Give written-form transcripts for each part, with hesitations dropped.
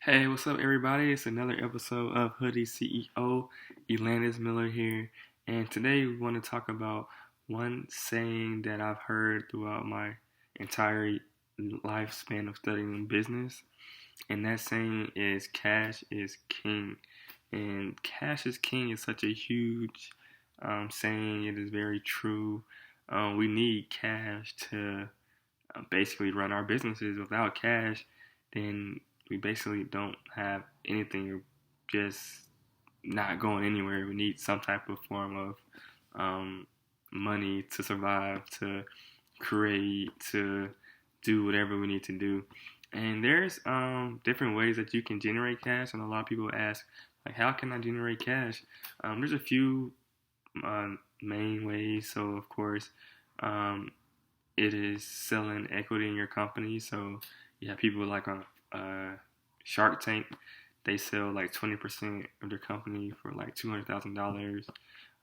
Hey, what's up, everybody? It's another episode of Hoodie CEO. Elandis Miller here, and today we want to talk about one saying that I've heard throughout my entire lifespan of studying business, and that saying is "cash is king." And "cash is king" is such a huge saying. It is very true. We need cash to basically run our businesses. Without cash, then we basically don't have anything. We're just not going anywhere. We need some type of form of money to survive, to create, to do whatever we need to do. And there's different ways that you can generate cash. And a lot of people ask, like, how can I generate cash? There's a few main ways. So, of course, um, it is selling equity in your company. So you have people like on Shark Tank, they sell like 20% of their company for like $200,000.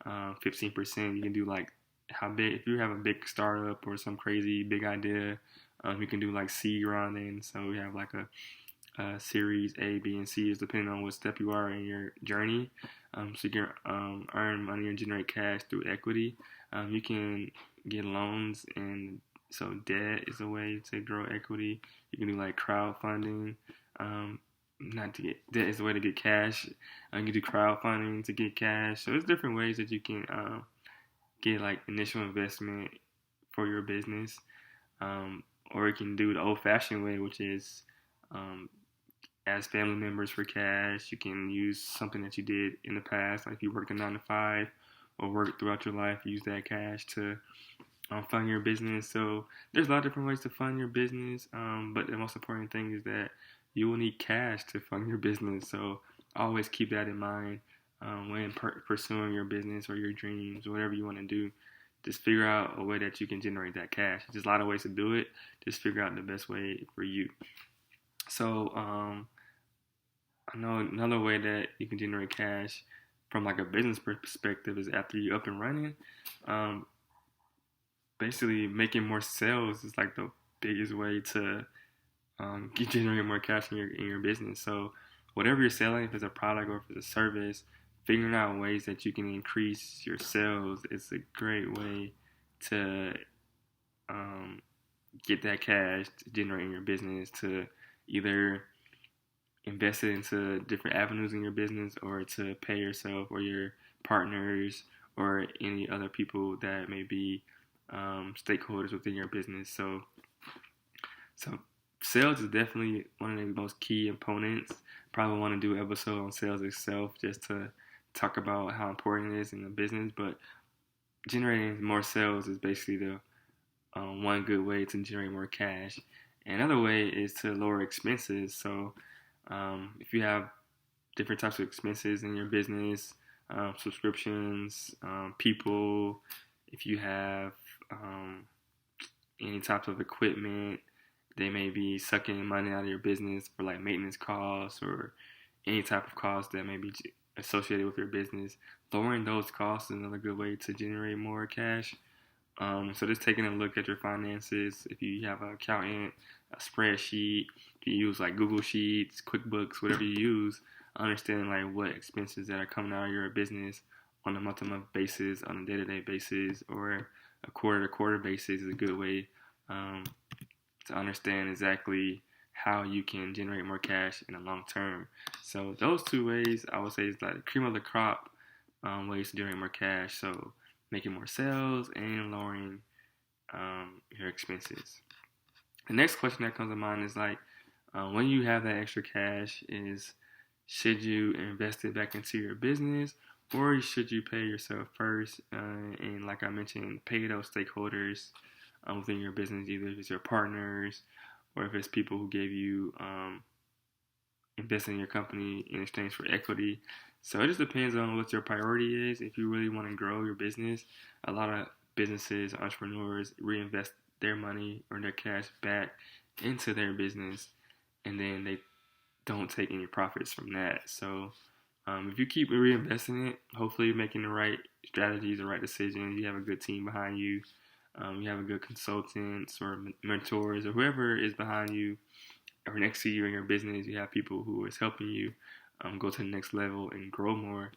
15% you can do like how big if you have a big startup or some crazy big idea, you can do like seed rounding. So we have like a series A, B, and C is depending on what step you are in your journey. So you can earn money and generate cash through equity. You can get loans, and so debt is a way to grow equity. You can do like crowdfunding. Not to get debt is a way to get cash. You can do crowdfunding to get cash. So there's different ways that you can get like initial investment for your business. Or you can do the old-fashioned way, which is as family members for cash. You can use something that you did in the past, like if you worked a 9 to 5 or worked throughout your life, use that cash to fund your business. So there's a lot of different ways to fund your business, but the most important thing is that you will need cash to fund your business. So always keep that in mind when pursuing your business or your dreams, whatever you want to do. Just figure out a way that you can generate that cash. There's a lot of ways to do it. Just figure out the best way for you. So I know another way that you can generate cash from like a business perspective is after you're up and running. Um, Basically, making more sales is like the biggest way to generate more cash in your business. So whatever you're selling, if it's a product or if it's a service, figuring out ways that you can increase your sales is a great way to um, get that cash to generate in your business, to either invest it into different avenues in your business or to pay yourself or your partners or any other people that may be stakeholders within your business. So sales is definitely one of the most key components. Probably want to do an episode on sales itself just to talk about how important it is in the business. But generating more sales is basically the one good way to generate more cash. Another way is to lower expenses. So if you have different types of expenses in your business, subscriptions, people, if you have any types of equipment, they may be sucking money out of your business for like maintenance costs or any type of cost that may be associated with your business. Lowering those costs is another good way to generate more cash. So just taking a look at your finances. If you have an accountant, a spreadsheet, if you use like Google Sheets, QuickBooks, whatever you use, understanding like what expenses that are coming out of your business on a month-to-month basis, on a day-to-day basis, or a quarter-to-quarter basis is a good way to understand exactly how you can generate more cash in the long term. So those two ways I would say is like cream of the crop ways to generate more cash. So making more sales and lowering your expenses. The next question that comes to mind is like when you have that extra cash, is should you invest it back into your business or should you pay yourself first? And like I mentioned, pay those stakeholders within your business, either if it's your partners or if it's people who gave you invest in your company in exchange for equity. So it just depends on what your priority is. If you really want to grow your business, a lot of businesses, entrepreneurs reinvest their money or their cash back into their business, and then they don't take any profits from that. So if you keep reinvesting it, hopefully you're making the right strategies, the right decisions. You have a good team behind you. You have a good consultants or mentors or whoever is behind you or next to you in your business, you have people who is helping you go to the next level and grow more.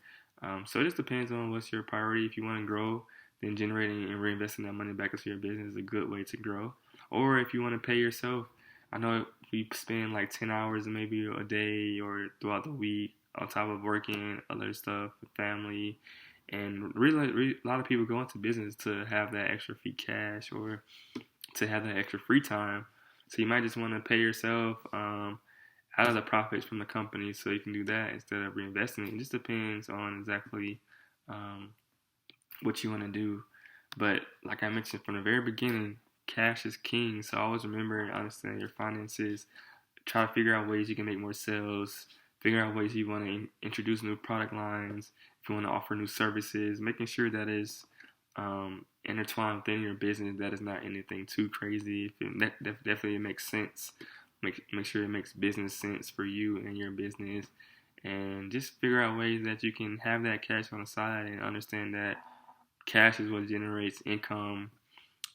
So it just depends on what's your priority. If you want to grow, then generating and reinvesting that money back into your business is a good way to grow. Or if you want to pay yourself, I know we spend like 10 hours maybe a day or throughout the week on top of working, other stuff, family, and really, a lot of people go into business to have that extra free cash or to have that extra free time. So you might just want to pay yourself out of the profits from the company so you can do that instead of reinvesting it. It just depends on exactly um, what you want to do. But like I mentioned from the very beginning, cash is king. So always remember and understand your finances. Try to figure out ways you can make more sales. Figure out ways you want to introduce new product lines. If you want to offer new services, making sure that is intertwined within your business. That is not anything too crazy. That definitely makes sense. Make sure it makes business sense for you and your business, and just figure out ways that you can have that cash on the side and understand that cash is what generates income,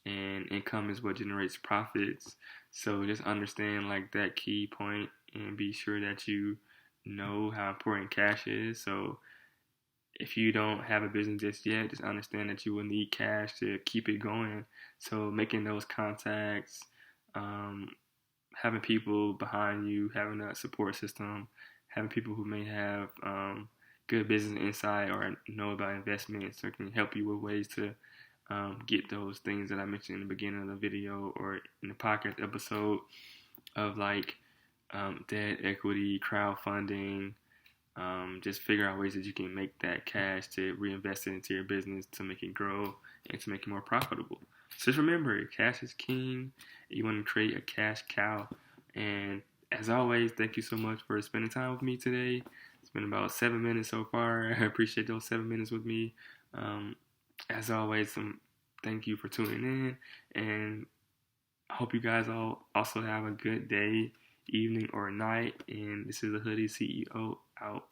and income is what generates profits. So just understand like that key point and be sure that you know how important cash is. So if you don't have a business just yet, just understand that you will need cash to keep it going. So making those contacts, um, having people behind you, having that support system, having people who may have good business insight or know about investments or can help you with ways to get those things that I mentioned in the beginning of the video or in the podcast episode of like debt, equity, crowdfunding. Just figure out ways that you can make that cash to reinvest it into your business to make it grow and to make it more profitable. So just remember, cash is king. You want to create a cash cow. And as always, thank you so much for spending time with me today. It's been about 7 minutes so far. I appreciate those 7 minutes with me. As always, thank you for tuning in. And I hope you guys all also have a good day, evening, or night. And this is the Hoodie CEO out.